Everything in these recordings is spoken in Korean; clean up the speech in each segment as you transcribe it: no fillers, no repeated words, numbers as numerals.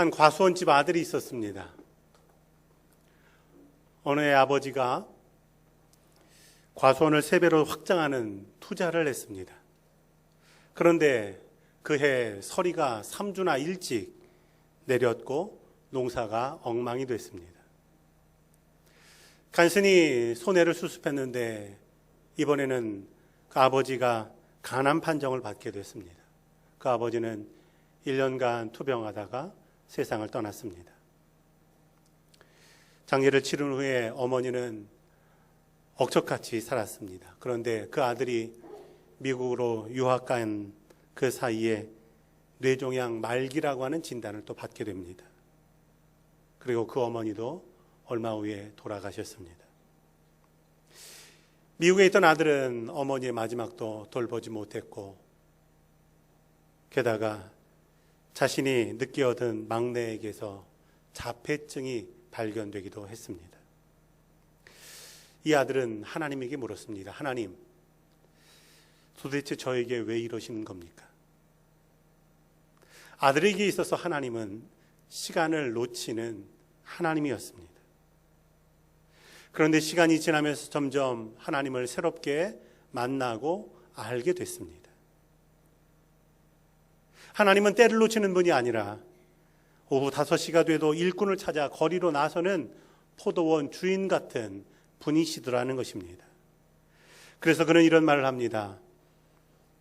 한 과수원집 아들이 있었습니다. 어느 해 아버지가 과수원을 3배로 확장하는 투자를 했습니다. 그런데 그해 서리가 3주나 일찍 내렸고 농사가 엉망이 됐습니다. 간신히 손해를 수습했는데 이번에는 그 아버지가 간암 판정을 받게 됐습니다. 그 아버지는 1년간 투병하다가 세상을 떠났습니다. 장례를 치른 후에 어머니는 억척같이 살았습니다. 그런데 그 아들이 미국으로 유학 간 그 사이에 뇌종양 말기라고 하는 진단을 또 받게 됩니다. 그리고 그 어머니도 얼마 후에 돌아가셨습니다. 미국에 있던 아들은 어머니의 마지막도 돌보지 못했고 게다가 자신이 늦게 얻은 막내에게서 자폐증이 발견되기도 했습니다. 이 아들은 하나님에게 물었습니다. 하나님, 도대체 저에게 왜 이러시는 겁니까? 아들에게 있어서 하나님은 시간을 놓치는 하나님이었습니다. 그런데 시간이 지나면서 점점 하나님을 새롭게 만나고 알게 됐습니다. 하나님은 때를 놓치는 분이 아니라 오후 5시가 돼도 일꾼을 찾아 거리로 나서는 포도원 주인 같은 분이시더라는 것입니다. 그래서 그는 이런 말을 합니다.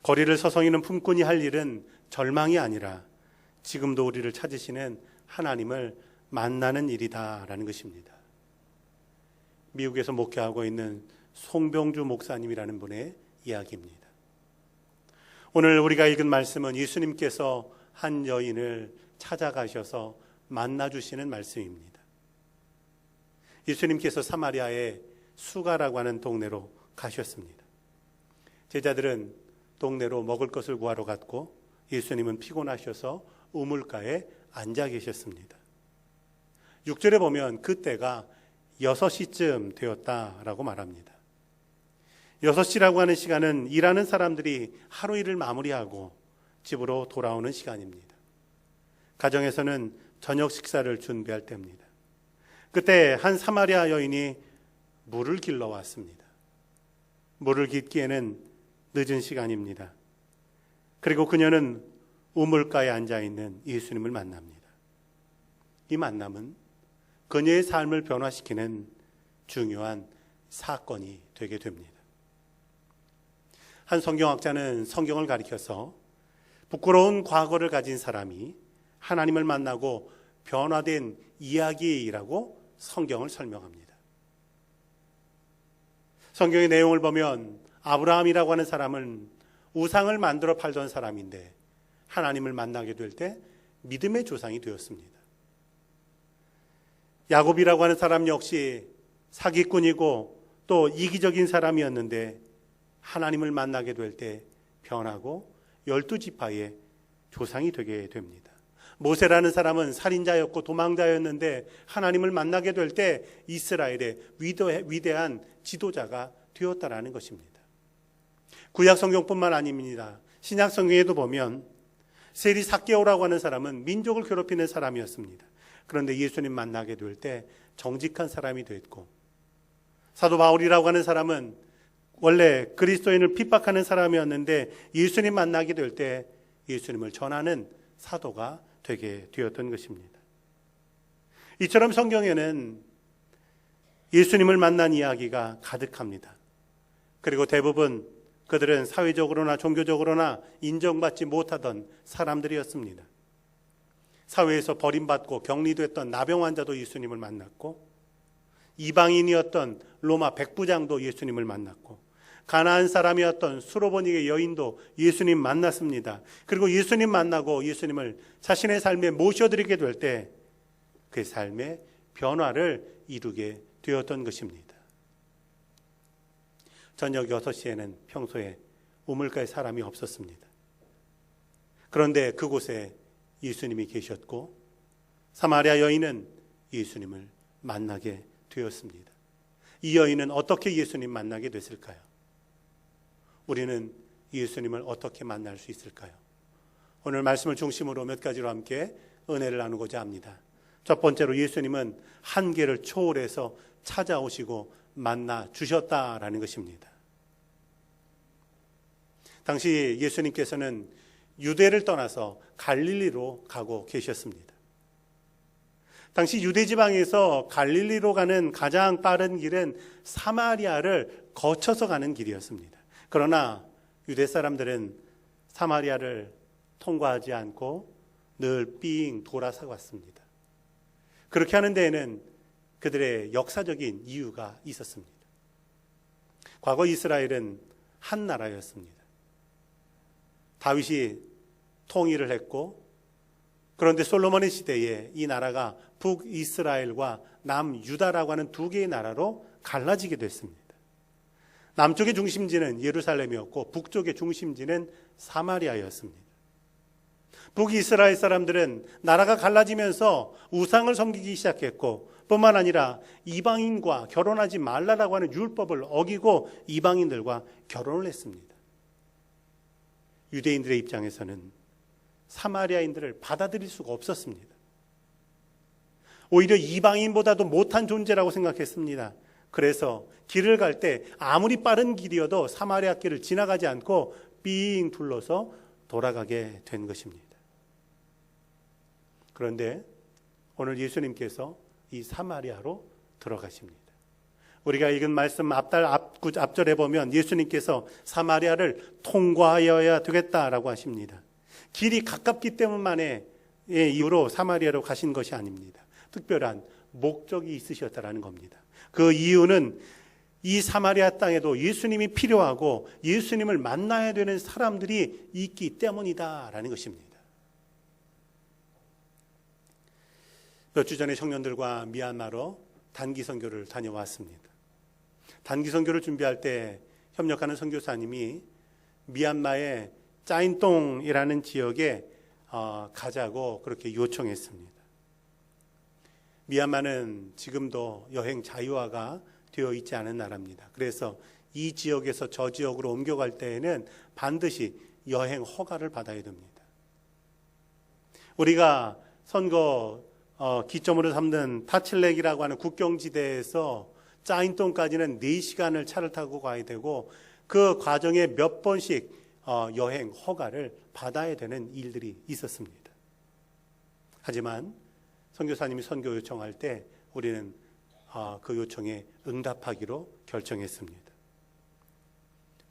거리를 서성이는 품꾼이 할 일은 절망이 아니라 지금도 우리를 찾으시는 하나님을 만나는 일이다라는 것입니다. 미국에서 목회하고 있는 송병주 목사님이라는 분의 이야기입니다. 오늘 우리가 읽은 말씀은 예수님께서 한 여인을 찾아가셔서 만나주시는 말씀입니다. 예수님께서 사마리아의 수가라고 하는 동네로 가셨습니다. 제자들은 동네로 먹을 것을 구하러 갔고 예수님은 피곤하셔서 우물가에 앉아 계셨습니다. 6절에 보면 그때가 6시쯤 되었다라고 말합니다. 6시라고 하는 시간은 일하는 사람들이 하루 일을 마무리하고 집으로 돌아오는 시간입니다. 가정에서는 저녁 식사를 준비할 때입니다. 그때 한 사마리아 여인이 물을 길러 왔습니다. 물을 깃기에는 늦은 시간입니다. 그리고 그녀는 우물가에 앉아있는 예수님을 만납니다. 이 만남은 그녀의 삶을 변화시키는 중요한 사건이 되게 됩니다. 한 성경학자는 성경을 가리켜서 부끄러운 과거를 가진 사람이 하나님을 만나고 변화된 이야기라고 성경을 설명합니다. 성경의 내용을 보면 아브라함이라고 하는 사람은 우상을 만들어 팔던 사람인데 하나님을 만나게 될 때 믿음의 조상이 되었습니다. 야곱이라고 하는 사람 역시 사기꾼이고 또 이기적인 사람이었는데 하나님을 만나게 될 때 변하고 12지파의 조상이 되게 됩니다. 모세라는 사람은 살인자였고 도망자였는데 하나님을 만나게 될 때 이스라엘의 위대한 지도자가 되었다라는 것입니다. 구약 성경뿐만 아닙니다. 신약 성경에도 보면 세리 삭개오라고 하는 사람은 민족을 괴롭히는 사람이었습니다. 그런데 예수님 만나게 될 때 정직한 사람이 됐고, 사도 바울이라고 하는 사람은 원래 그리스도인을 핍박하는 사람이었는데 예수님 만나게 될 때 예수님을 전하는 사도가 되게 되었던 것입니다. 이처럼 성경에는 예수님을 만난 이야기가 가득합니다. 그리고 대부분 그들은 사회적으로나 종교적으로나 인정받지 못하던 사람들이었습니다. 사회에서 버림받고 격리됐던 나병 환자도 예수님을 만났고, 이방인이었던 로마 백부장도 예수님을 만났고, 가나안 사람이었던 수로보니의 여인도 예수님 만났습니다. 그리고 예수님 만나고 예수님을 자신의 삶에 모셔드리게 될 때 그 삶의 변화를 이루게 되었던 것입니다. 저녁 6시에는 평소에 우물가에 사람이 없었습니다. 그런데 그곳에 예수님이 계셨고 사마리아 여인은 예수님을 만나게 되었습니다. 이 여인은 어떻게 예수님 만나게 됐을까요? 우리는 예수님을 어떻게 만날 수 있을까요? 오늘 말씀을 중심으로 몇 가지로 함께 은혜를 나누고자 합니다. 첫 번째로 예수님은 한계를 초월해서 찾아오시고 만나 주셨다라는 것입니다. 당시 예수님께서는 유대를 떠나서 갈릴리로 가고 계셨습니다. 당시 유대 지방에서 갈릴리로 가는 가장 빠른 길은 사마리아를 거쳐서 가는 길이었습니다. 그러나 유대 사람들은 사마리아를 통과하지 않고 늘 삥 돌아서 왔습니다. 그렇게 하는 데에는 그들의 역사적인 이유가 있었습니다. 과거 이스라엘은 한 나라였습니다. 다윗이 통일을 했고, 그런데 솔로몬의 시대에 이 나라가 북이스라엘과 남유다라고 하는 두 개의 나라로 갈라지게 됐습니다. 남쪽의 중심지는 예루살렘이었고 북쪽의 중심지는 사마리아였습니다. 북이스라엘 사람들은 나라가 갈라지면서 우상을 섬기기 시작했고, 뿐만 아니라 이방인과 결혼하지 말라라고 하는 율법을 어기고 이방인들과 결혼을 했습니다. 유대인들의 입장에서는 사마리아인들을 받아들일 수가 없었습니다. 오히려 이방인보다도 못한 존재라고 생각했습니다. 그래서 길을 갈 때 아무리 빠른 길이어도 사마리아 길을 지나가지 않고 삥 둘러서 돌아가게 된 것입니다. 그런데 오늘 예수님께서 이 사마리아로 들어가십니다. 우리가 읽은 말씀 앞절에 보면 예수님께서 사마리아를 통과하여야 되겠다라고 하십니다. 길이 가깝기 때문만의 이유로 사마리아로 가신 것이 아닙니다. 특별한 목적이 있으셨다라는 겁니다. 그 이유는 이 사마리아 땅에도 예수님이 필요하고 예수님을 만나야 되는 사람들이 있기 때문이다라는 것입니다. 몇 주 전에 청년들과 미얀마로 단기 선교를 다녀왔습니다. 단기 선교를 준비할 때 협력하는 선교사님이 미얀마의 짜인똥이라는 지역에 가자고 그렇게 요청했습니다. 미얀마는 지금도 여행 자유화가 되어 있지 않은 나라입니다. 그래서 이 지역에서 저 지역으로 옮겨갈 때에는 반드시 여행 허가를 받아야 됩니다. 우리가 선거 기점으로 삼는 타칠렉이라고 하는 국경지대에서 짜인똥까지는 4시간을 차를 타고 가야 되고, 그 과정에 몇 번씩 여행 허가를 받아야 되는 일들이 있었습니다. 하지만 선교사님이 선교 요청할 때 우리는 그 요청에 응답하기로 결정했습니다.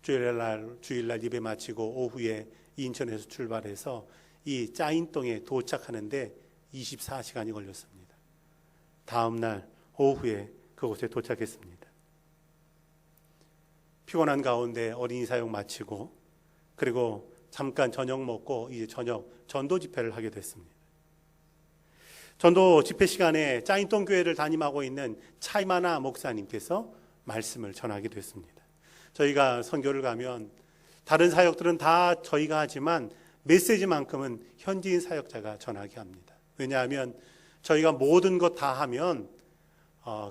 주일날 예배 마치고 오후에 인천에서 출발해서 이 짜인똥에 도착하는데 24시간이 걸렸습니다. 다음 날 오후에 그곳에 도착했습니다. 피곤한 가운데 어린이 사역 마치고, 그리고 잠깐 저녁 먹고 이제 저녁 전도 집회를 하게 됐습니다. 전도 집회 시간에 짜인똥 교회를 담임하고 있는 차이마나 목사님께서 말씀을 전하게 됐습니다. 저희가 선교를 가면 다른 사역들은 다 저희가 하지만 메시지만큼은 현지인 사역자가 전하게 합니다. 왜냐하면 저희가 모든 것 다 하면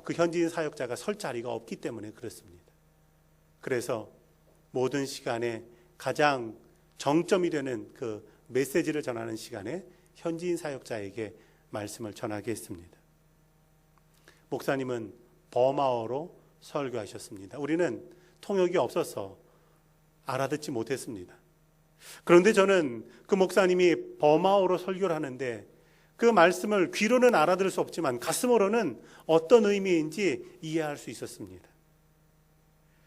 그 현지인 사역자가 설 자리가 없기 때문에 그렇습니다. 그래서 모든 시간에 가장 정점이 되는 그 메시지를 전하는 시간에 현지인 사역자에게 말씀을 전하게 했습니다. 목사님은 버마어로 설교하셨습니다. 우리는 통역이 없어서 알아듣지 못했습니다. 그런데 저는 그 목사님이 버마어로 설교를 하는데 그 말씀을 귀로는 알아들을 수 없지만 가슴으로는 어떤 의미인지 이해할 수 있었습니다.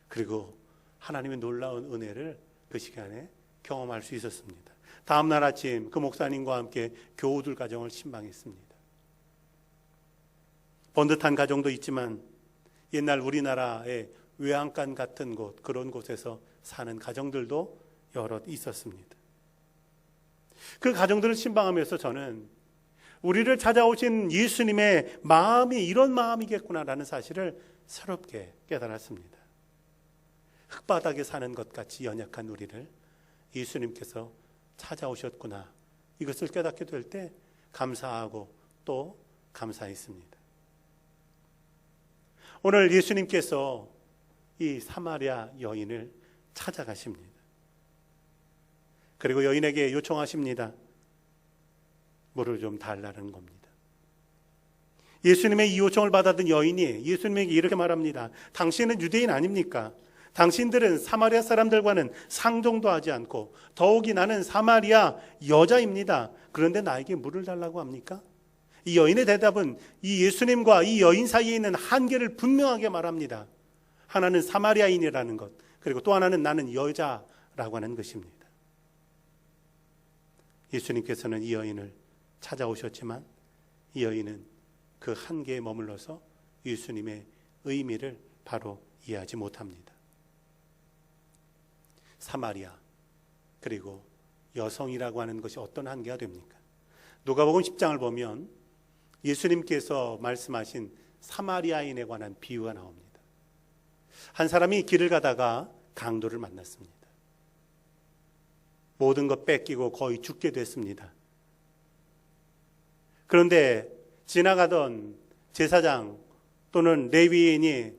그리고 하나님의 놀라운 은혜를 그 시간에 경험할 수 있었습니다. 다음 날 아침 그 목사님과 함께 교우들 가정을 신방했습니다. 번듯한 가정도 있지만 옛날 우리나라의 외양간 같은 곳, 그런 곳에서 사는 가정들도 여럿 있었습니다. 그 가정들을 신방하면서 저는 우리를 찾아오신 예수님의 마음이 이런 마음이겠구나라는 사실을 새롭게 깨달았습니다. 흙바닥에 사는 것 같이 연약한 우리를 예수님께서 찾아오셨구나, 이것을 깨닫게 될 때 감사하고 또 감사했습니다. 오늘 예수님께서 이 사마리아 여인을 찾아가십니다. 그리고 여인에게 요청하십니다. 물을 좀 달라는 겁니다. 예수님의 이 요청을 받았던 여인이 예수님에게 이렇게 말합니다. 당신은 유대인 아닙니까? 당신들은 사마리아 사람들과는 상종도 하지 않고 더욱이 나는 사마리아 여자입니다. 그런데 나에게 물을 달라고 합니까? 이 여인의 대답은 이 예수님과 이 여인 사이에 있는 한계를 분명하게 말합니다. 하나는 사마리아인이라는 것, 그리고 또 하나는 나는 여자라고 하는 것입니다. 예수님께서는 이 여인을 찾아오셨지만 이 여인은 그 한계에 머물러서 예수님의 의미를 바로 이해하지 못합니다. 사마리아 그리고 여성이라고 하는 것이 어떤 한계가 됩니까? 누가복음 10장을 보면 예수님께서 말씀하신 사마리아인에 관한 비유가 나옵니다. 한 사람이 길을 가다가 강도를 만났습니다. 모든 것 뺏기고 거의 죽게 됐습니다. 그런데 지나가던 제사장 또는 레위인이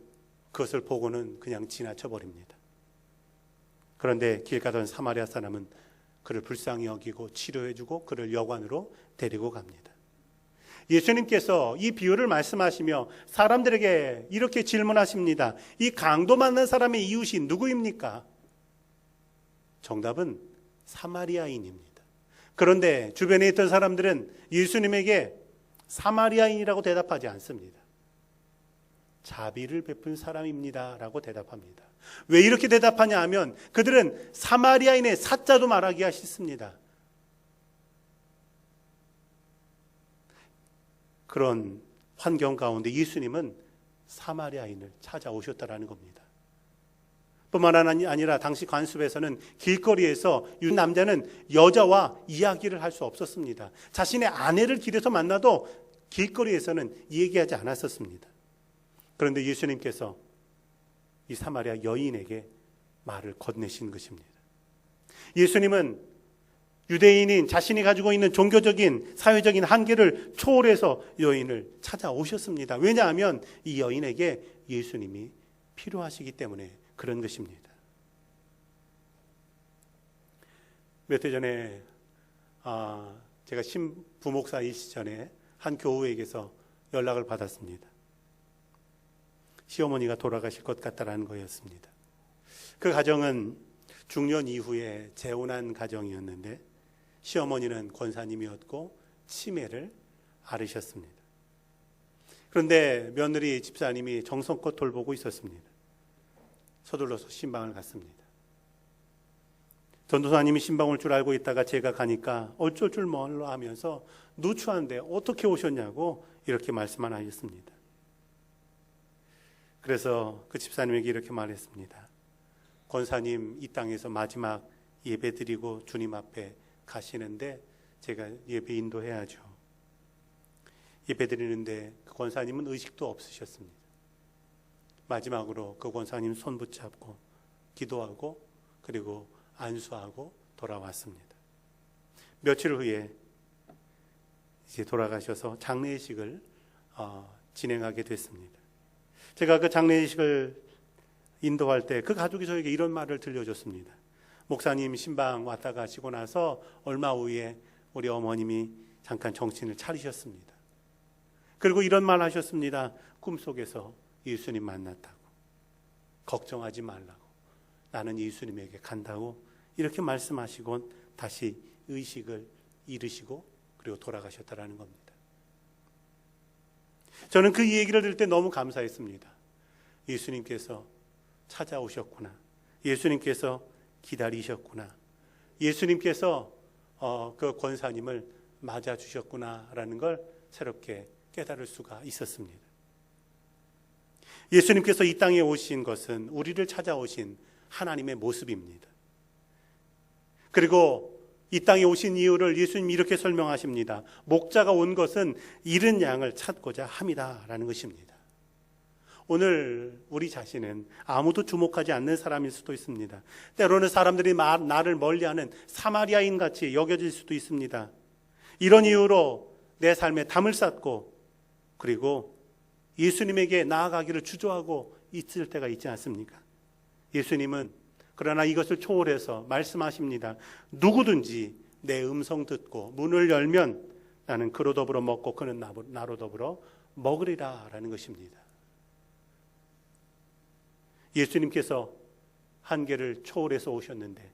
그것을 보고는 그냥 지나쳐 버립니다. 그런데 길 가던 사마리아 사람은 그를 불쌍히 여기고 치료해주고 그를 여관으로 데리고 갑니다. 예수님께서 이 비유를 말씀하시며 사람들에게 이렇게 질문하십니다. 이 강도 만난 사람의 이웃이 누구입니까? 정답은 사마리아인입니다. 그런데 주변에 있던 사람들은 예수님에게 사마리아인이라고 대답하지 않습니다. 자비를 베푼 사람입니다 라고 대답합니다. 왜 이렇게 대답하냐 하면 그들은 사마리아인의 사자도 말하기가 싫습니다. 그런 환경 가운데 예수님은 사마리아인을 찾아오셨다라는 겁니다. 뿐만 아니라 당시 관습에서는 길거리에서 이 남자는 여자와 이야기를 할 수 없었습니다. 자신의 아내를 길에서 만나도 길거리에서는 얘기하지 않았었습니다. 그런데 예수님께서 이 사마리아 여인에게 말을 건네신 것입니다. 예수님은 유대인인 자신이 가지고 있는 종교적인 사회적인 한계를 초월해서 여인을 찾아오셨습니다. 왜냐하면 이 여인에게 예수님이 필요하시기 때문에 그런 것입니다. 몇 해 전에 제가 신부목사이기 전에 한 교우에게서 연락을 받았습니다. 시어머니가 돌아가실 것 같다라는 거였습니다. 그 가정은 중년 이후에 재혼한 가정이었는데 시어머니는 권사님이었고 치매를 앓으셨습니다. 그런데 며느리 집사님이 정성껏 돌보고 있었습니다. 서둘러서 신방을 갔습니다. 전도사님이 신방 올 줄 알고 있다가 제가 가니까 어쩔 줄 몰라 하면서 누추한데 어떻게 오셨냐고 이렇게 말씀만 하셨습니다. 그래서 그 집사님에게 이렇게 말했습니다. 권사님 이 땅에서 마지막 예배 드리고 주님 앞에 가시는데 제가 예배 인도해야죠. 예배 드리는데 그 권사님은 의식도 없으셨습니다. 마지막으로 그 권사님 손 붙잡고 기도하고 그리고 안수하고 돌아왔습니다. 며칠 후에 이제 돌아가셔서 장례식을 진행하게 됐습니다. 제가 그 장례식을 인도할 때 그 가족이 저에게 이런 말을 들려줬습니다. 목사님 신방 왔다 가시고 나서 얼마 후에 우리 어머님이 잠깐 정신을 차리셨습니다. 그리고 이런 말 하셨습니다. 꿈속에서 예수님 만났다고. 걱정하지 말라고. 나는 예수님에게 간다고 이렇게 말씀하시곤 다시 의식을 잃으시고 그리고 돌아가셨다라는 겁니다. 저는 그 얘기를 들을 때 너무 감사했습니다. 예수님께서 찾아오셨구나. 예수님께서 기다리셨구나. 예수님께서 그 권사님을 맞아주셨구나라는 걸 새롭게 깨달을 수가 있었습니다. 예수님께서 이 땅에 오신 것은 우리를 찾아오신 하나님의 모습입니다. 그리고 이 땅에 오신 이유를 예수님이 이렇게 설명하십니다. 목자가 온 것은 잃은 양을 찾고자 함이다라는 것입니다. 오늘 우리 자신은 아무도 주목하지 않는 사람일 수도 있습니다. 때로는 사람들이 나를 멀리하는 사마리아인 같이 여겨질 수도 있습니다. 이런 이유로 내 삶에 담을 쌓고 그리고 예수님에게 나아가기를 주저하고 있을 때가 있지 않습니까? 예수님은 그러나 이것을 초월해서 말씀하십니다. 누구든지 내 음성 듣고 문을 열면 나는 그로 더불어 먹고 그는 나로 더불어 먹으리라 라는 것입니다. 예수님께서 한계를 초월해서 오셨는데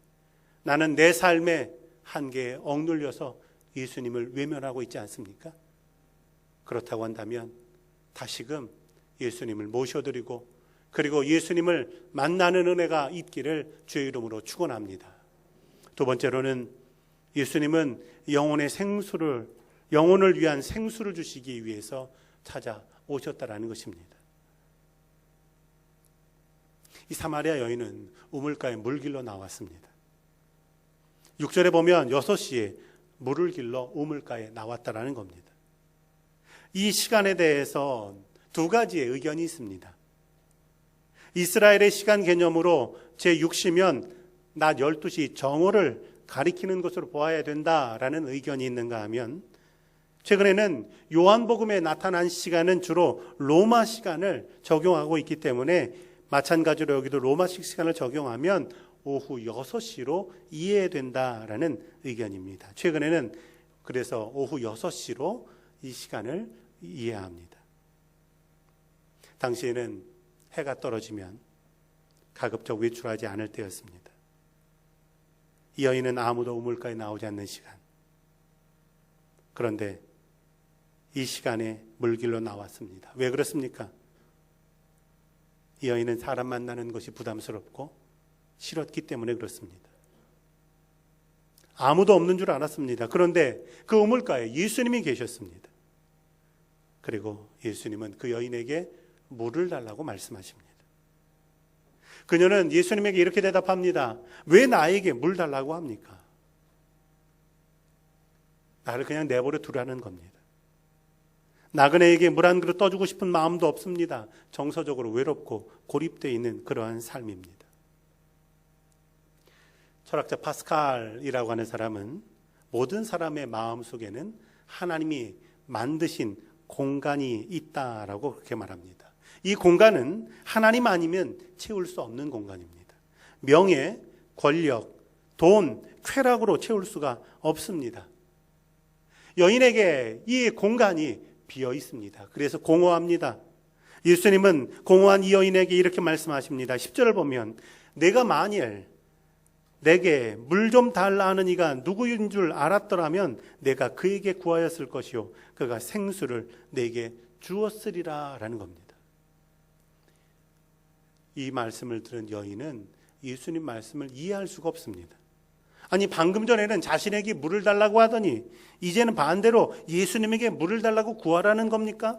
나는 내 삶의 한계에 억눌려서 예수님을 외면하고 있지 않습니까? 그렇다고 한다면 다시금 예수님을 모셔드리고 그리고 예수님을 만나는 은혜가 있기를 주의 이름으로 축원합니다. 두 번째로는 예수님은 영혼을 위한 생수를 주시기 위해서 찾아오셨다라는 것입니다. 이 사마리아 여인은 우물가에 물 길러 나왔습니다. 6절에 보면 6시에 물을 길러 우물가에 나왔다라는 겁니다. 이 시간에 대해서 두 가지의 의견이 있습니다. 이스라엘의 시간 개념으로 제6시면 낮 12시 정오를 가리키는 것으로 보아야 된다라는 의견이 있는가 하면 최근에는 요한복음에 나타난 시간은 주로 로마 시간을 적용하고 있기 때문에 마찬가지로 여기도 로마식 시간을 적용하면 오후 6시로 이해된다라는 의견입니다. 최근에는 그래서 오후 6시로 이 시간을 이해합니다. 당시에는 해가 떨어지면 가급적 외출하지 않을 때였습니다. 이 여인은 아무도 우물가에 나오지 않는 시간. 그런데 이 시간에 물길로 나왔습니다. 왜 그렇습니까? 이 여인은 사람 만나는 것이 부담스럽고 싫었기 때문에 그렇습니다. 아무도 없는 줄 알았습니다. 그런데 그 우물가에 예수님이 계셨습니다. 그리고 예수님은 그 여인에게 물을 달라고 말씀하십니다. 그녀는 예수님에게 이렇게 대답합니다. 왜 나에게 물 달라고 합니까? 나를 그냥 내버려 두라는 겁니다. 나그네에게 물 한 그릇 떠주고 싶은 마음도 없습니다. 정서적으로 외롭고 고립되어 있는 그러한 삶입니다. 철학자 파스칼이라고 하는 사람은 모든 사람의 마음 속에는 하나님이 만드신 공간이 있다라고 그렇게 말합니다. 이 공간은 하나님 아니면 채울 수 없는 공간입니다. 명예, 권력, 돈, 쾌락으로 채울 수가 없습니다. 여인에게 이 공간이 비어 있습니다. 그래서 공허합니다. 예수님은 공허한 이 여인에게 이렇게 말씀하십니다. 10절을 보면 내가 만일 내게 물 좀 달라 하는 이가 누구인 줄 알았더라면 내가 그에게 구하였을 것이요 그가 생수를 내게 주었으리라 라는 겁니다. 이 말씀을 들은 여인은 예수님 말씀을 이해할 수가 없습니다. 아니 방금 전에는 자신에게 물을 달라고 하더니 이제는 반대로 예수님에게 물을 달라고 구하라는 겁니까?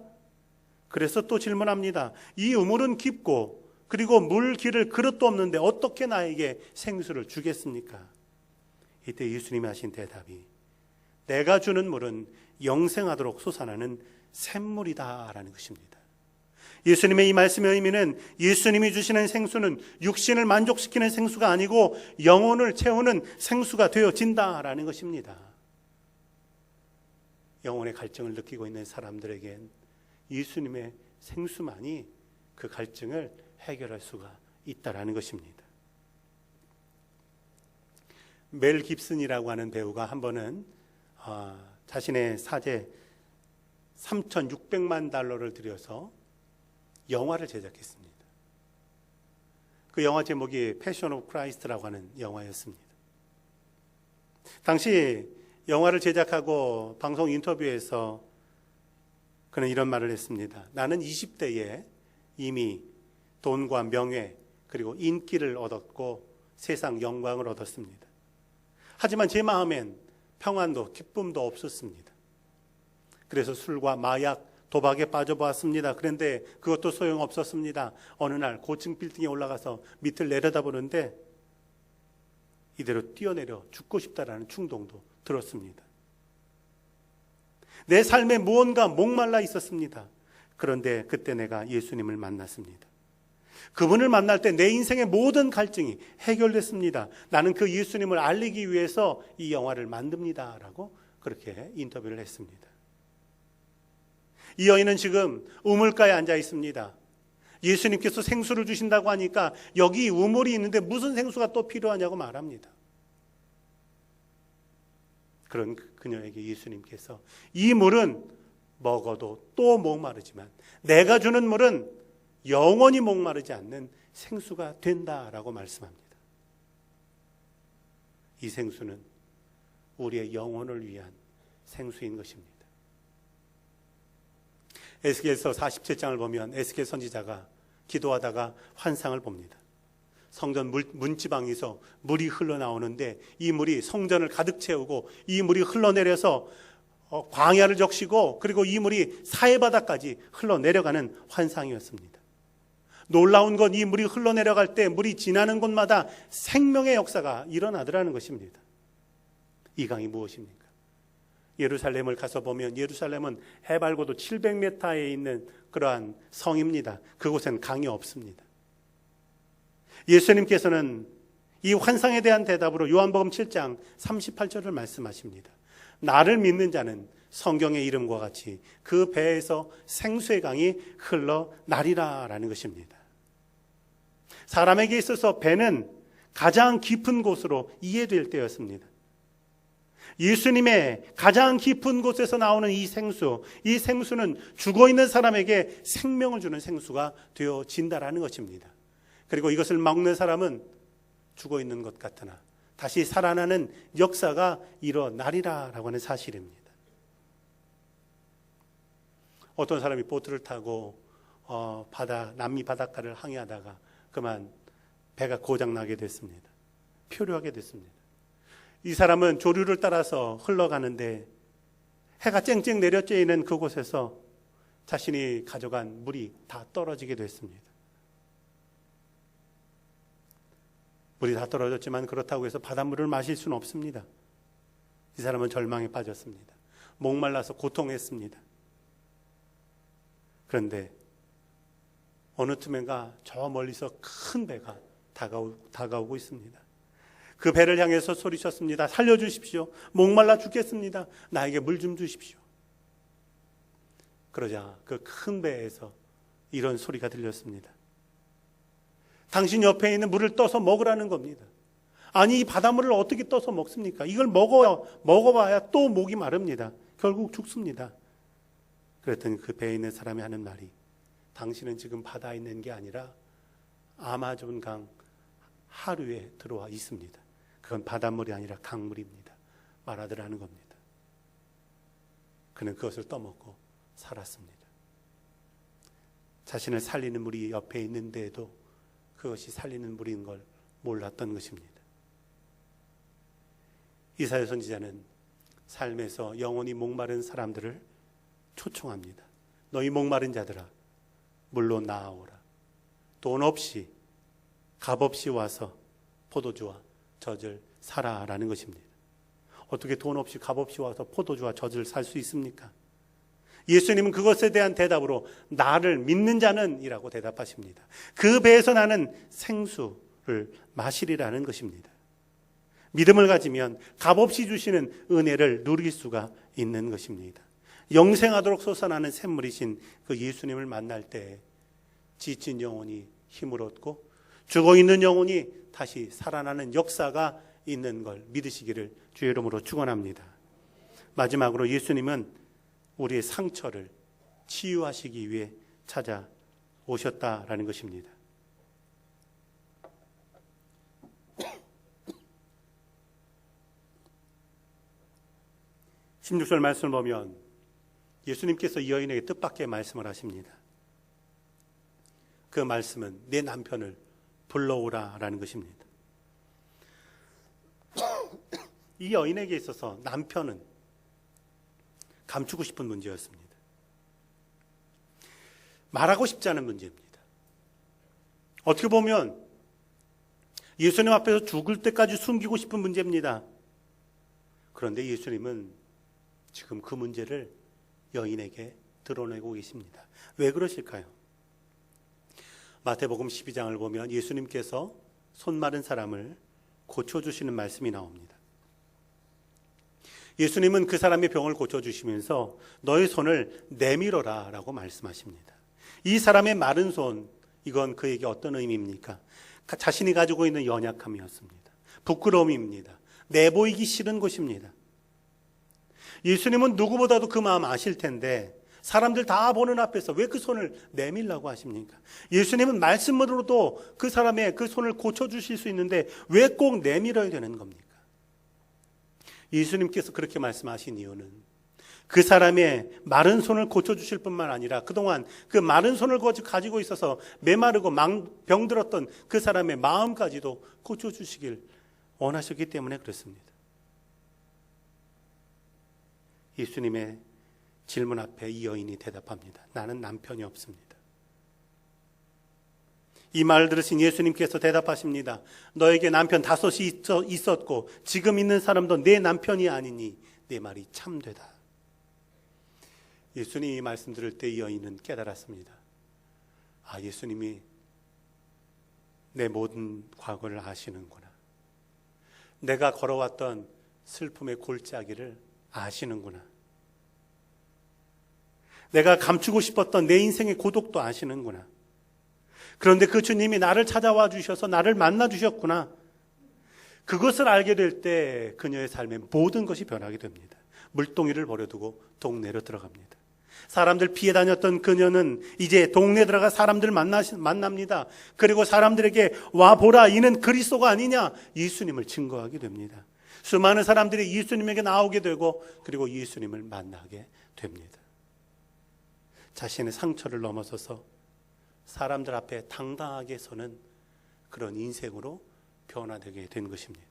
그래서 또 질문합니다. 이 우물은 깊고 그리고 물 기를 그릇도 없는데 어떻게 나에게 생수를 주겠습니까? 이때 예수님이 하신 대답이 내가 주는 물은 영생하도록 솟아나는 샘물이다 라는 것입니다. 예수님의 이 말씀의 의미는 예수님이 주시는 생수는 육신을 만족시키는 생수가 아니고 영혼을 채우는 생수가 되어진다라는 것입니다. 영혼의 갈증을 느끼고 있는 사람들에겐 예수님의 생수만이 그 갈증을 해결할 수가 있다라는 것입니다. 멜 깁슨이라고 하는 배우가 한 번은 자신의 사재 3,600만 달러를 들여서 영화를 제작했습니다. 그 영화 제목이 패션 오브 크라이스트라고 하는 영화였습니다. 당시 영화를 제작하고 방송 인터뷰에서 그는 이런 말을 했습니다. 나는 20대에 이미 돈과 명예 그리고 인기를 얻었고 세상 영광을 얻었습니다. 하지만 제 마음엔 평안도 기쁨도 없었습니다. 그래서 술과 마약, 도박에 빠져보았습니다. 그런데 그것도 소용없었습니다. 어느 날 고층 빌딩에 올라가서 밑을 내려다보는데 이대로 뛰어내려 죽고 싶다라는 충동도 들었습니다. 내 삶에 무언가 목말라 있었습니다. 그런데 그때 내가 예수님을 만났습니다. 그분을 만날 때 내 인생의 모든 갈증이 해결됐습니다. 나는 그 예수님을 알리기 위해서 이 영화를 만듭니다. 라고 그렇게 인터뷰를 했습니다. 이 여인은 지금 우물가에 앉아 있습니다. 예수님께서 생수를 주신다고 하니까 여기 우물이 있는데 무슨 생수가 또 필요하냐고 말합니다. 그녀에게 예수님께서 이 물은 먹어도 또 목마르지만 내가 주는 물은 영원히 목마르지 않는 생수가 된다라고 말씀합니다. 이 생수는 우리의 영혼을 위한 생수인 것입니다. 에스겔서 47장을 보면 에스겔 선지자가 기도하다가 환상을 봅니다. 성전 문지방에서 물이 흘러나오는데 이 물이 성전을 가득 채우고 이 물이 흘러내려서 광야를 적시고 그리고 이 물이 사해바다까지 흘러내려가는 환상이었습니다. 놀라운 건 이 물이 흘러내려갈 때 물이 지나는 곳마다 생명의 역사가 일어나더라는 것입니다. 이 강이 무엇입니까? 예루살렘을 가서 보면 예루살렘은 해발고도 700m에 있는 그러한 성입니다. 그곳엔 강이 없습니다. 예수님께서는 이 환상에 대한 대답으로 요한복음 7장 38절을 말씀하십니다. 나를 믿는 자는 성경의 이름과 같이 그 배에서 생수의 강이 흘러나리라 라는 것입니다. 사람에게 있어서 배는 가장 깊은 곳으로 이해될 때였습니다. 예수님의 가장 깊은 곳에서 나오는 이 생수는 죽어있는 사람에게 생명을 주는 생수가 되어진다라는 것입니다. 그리고 이것을 먹는 사람은 죽어있는 것 같으나 다시 살아나는 역사가 일어나리라라고 하는 사실입니다. 어떤 사람이 보트를 타고 남미 바닷가를 항해하다가 그만 배가 고장나게 됐습니다. 표류하게 됐습니다. 이 사람은 조류를 따라서 흘러가는데 해가 쨍쨍 내려쬐 있는 그곳에서 자신이 가져간 물이 다 떨어지게 됐습니다. 물이 다 떨어졌지만 그렇다고 해서 바닷물을 마실 수는 없습니다. 이 사람은 절망에 빠졌습니다. 목말라서 고통했습니다. 그런데 어느 틈엔가 저 멀리서 큰 배가 다가오고 있습니다. 그 배를 향해서 소리쳤습니다. 살려주십시오. 목말라 죽겠습니다. 나에게 물 좀 주십시오. 그러자 그 큰 배에서 이런 소리가 들렸습니다. 당신 옆에 있는 물을 떠서 먹으라는 겁니다. 아니 이 바닷물을 어떻게 떠서 먹습니까? 이걸 먹어봐야 또 목이 마릅니다. 결국 죽습니다. 그랬더니 그 배에 있는 사람이 하는 말이 당신은 지금 바다에 있는 게 아니라 아마존 강 하류에 들어와 있습니다. 그건 바닷물이 아니라 강물입니다. 말하더라는 겁니다. 그는 그것을 떠먹고 살았습니다. 자신을 살리는 물이 옆에 있는데도 그것이 살리는 물인 걸 몰랐던 것입니다. 이사야 선지자는 삶에서 영혼이 목마른 사람들을 초청합니다. 너희 목마른 자들아 물로 나아오라. 돈 없이 값 없이 와서 포도주와 젖을 사라라는 것입니다. 어떻게 돈 없이 값 없이 와서 포도주와 젖을 살 수 있습니까? 예수님은 그것에 대한 대답으로 나를 믿는 자는 이라고 대답하십니다. 그 배에서 나는 생수를 마시리라는 것입니다. 믿음을 가지면 값없이 주시는 은혜를 누릴 수가 있는 것입니다. 영생하도록 솟아나는 샘물이신 그 예수님을 만날 때 지친 영혼이 힘을 얻고 죽어있는 영혼이 다시 살아나는 역사가 있는 걸 믿으시기를 주의 이름으로 축원합니다. 마지막으로 예수님은 우리의 상처를 치유하시기 위해 찾아오셨다라는 것입니다. 16절 말씀을 보면 예수님께서 이 여인에게 뜻밖의 말씀을 하십니다. 그 말씀은 내 남편을 불러오라라는 것입니다. 이 여인에게 있어서 남편은 감추고 싶은 문제였습니다. 말하고 싶지 않은 문제입니다. 어떻게 보면 예수님 앞에서 죽을 때까지 숨기고 싶은 문제입니다. 그런데 예수님은 지금 그 문제를 여인에게 드러내고 계십니다. 왜 그러실까요? 마태복음 12장을 보면 예수님께서 손 마른 사람을 고쳐주시는 말씀이 나옵니다. 예수님은 그 사람의 병을 고쳐주시면서 너의 손을 내밀어라 라고 말씀하십니다. 이 사람의 마른 손, 이건 그에게 어떤 의미입니까? 자신이 가지고 있는 연약함이었습니다. 부끄러움입니다. 내보이기 싫은 것입니다. 예수님은 누구보다도 그 마음 아실 텐데 사람들 다 보는 앞에서 왜 그 손을 내밀라고 하십니까? 예수님은 말씀으로도 그 사람의 그 손을 고쳐주실 수 있는데 왜 꼭 내밀어야 되는 겁니까? 예수님께서 그렇게 말씀하신 이유는 그 사람의 마른 손을 고쳐주실 뿐만 아니라 그동안 그 마른 손을 가지고 있어서 메마르고 병들었던 그 사람의 마음까지도 고쳐주시길 원하셨기 때문에 그렇습니다. 예수님의 질문 앞에 이 여인이 대답합니다. 나는 남편이 없습니다. 이 말 들으신 예수님께서 대답하십니다. 너에게 남편 5이 있었고 지금 있는 사람도 내 남편이 아니니 내 말이 참되다. 예수님이 이 말씀 들을 때 이 여인은 깨달았습니다. 아, 예수님이 내 모든 과거를 아시는구나. 내가 걸어왔던 슬픔의 골짜기를 아시는구나. 내가 감추고 싶었던 내 인생의 고독도 아시는구나. 그런데 그 주님이 나를 찾아와 주셔서 나를 만나 주셨구나. 그것을 알게 될 때 그녀의 삶의 모든 것이 변하게 됩니다. 물동이를 버려두고 동네로 들어갑니다. 사람들 피해 다녔던 그녀는 이제 동네 들어가 사람들 만납니다. 그리고 사람들에게 와보라, 이는 그리스도가 아니냐, 예수님을 증거하게 됩니다. 수많은 사람들이 예수님에게 나오게 되고 그리고 예수님을 만나게 됩니다. 자신의 상처를 넘어서서 사람들 앞에 당당하게 서는 그런 인생으로 변화되게 된 것입니다.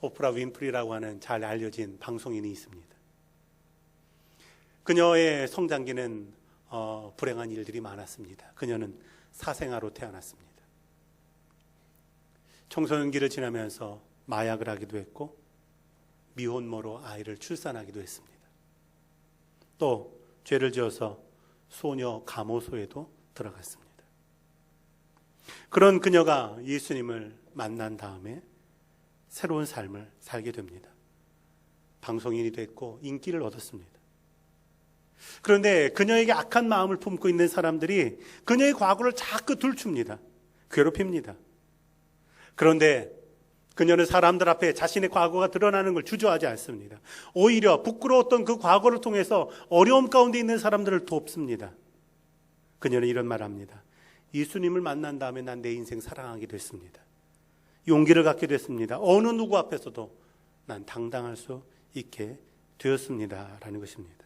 오프라 윈프리라고 하는 잘 알려진 방송인이 있습니다. 그녀의 성장기는 불행한 일들이 많았습니다. 그녀는 사생아로 태어났습니다. 청소년기를 지나면서 마약을 하기도 했고 미혼모로 아이를 출산하기도 했습니다. 또 죄를 지어서 소녀 감호소에도 들어갔습니다. 그런 그녀가 예수님을 만난 다음에 새로운 삶을 살게 됩니다. 방송인이 됐고 인기를 얻었습니다. 그런데 그녀에게 악한 마음을 품고 있는 사람들이 그녀의 과거를 자꾸 들춥니다. 괴롭힙니다. 그런데 그녀는 사람들 앞에 자신의 과거가 드러나는 걸 주저하지 않습니다. 오히려 부끄러웠던 그 과거를 통해서 어려움 가운데 있는 사람들을 돕습니다. 그녀는 이런 말을 합니다. 예수님을 만난 다음에 난 내 인생 사랑하게 됐습니다. 용기를 갖게 됐습니다. 어느 누구 앞에서도 난 당당할 수 있게 되었습니다. 라는 것입니다.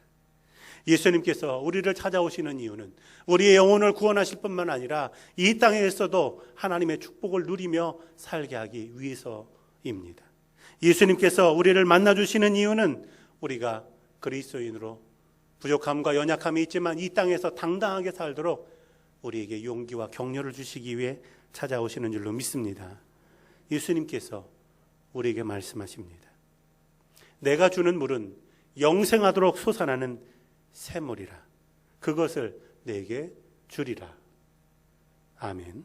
예수님께서 우리를 찾아오시는 이유는 우리의 영혼을 구원하실 뿐만 아니라 이 땅에서도 하나님의 축복을 누리며 살게 하기 위해서입니다. 예수님께서 우리를 만나주시는 이유는 우리가 그리스도인으로 부족함과 연약함이 있지만 이 땅에서 당당하게 살도록 우리에게 용기와 격려를 주시기 위해 찾아오시는 줄로 믿습니다. 예수님께서 우리에게 말씀하십니다. 내가 주는 물은 영생하도록 솟아나는 샘물이라. 그것을 내게 주리라. 아멘.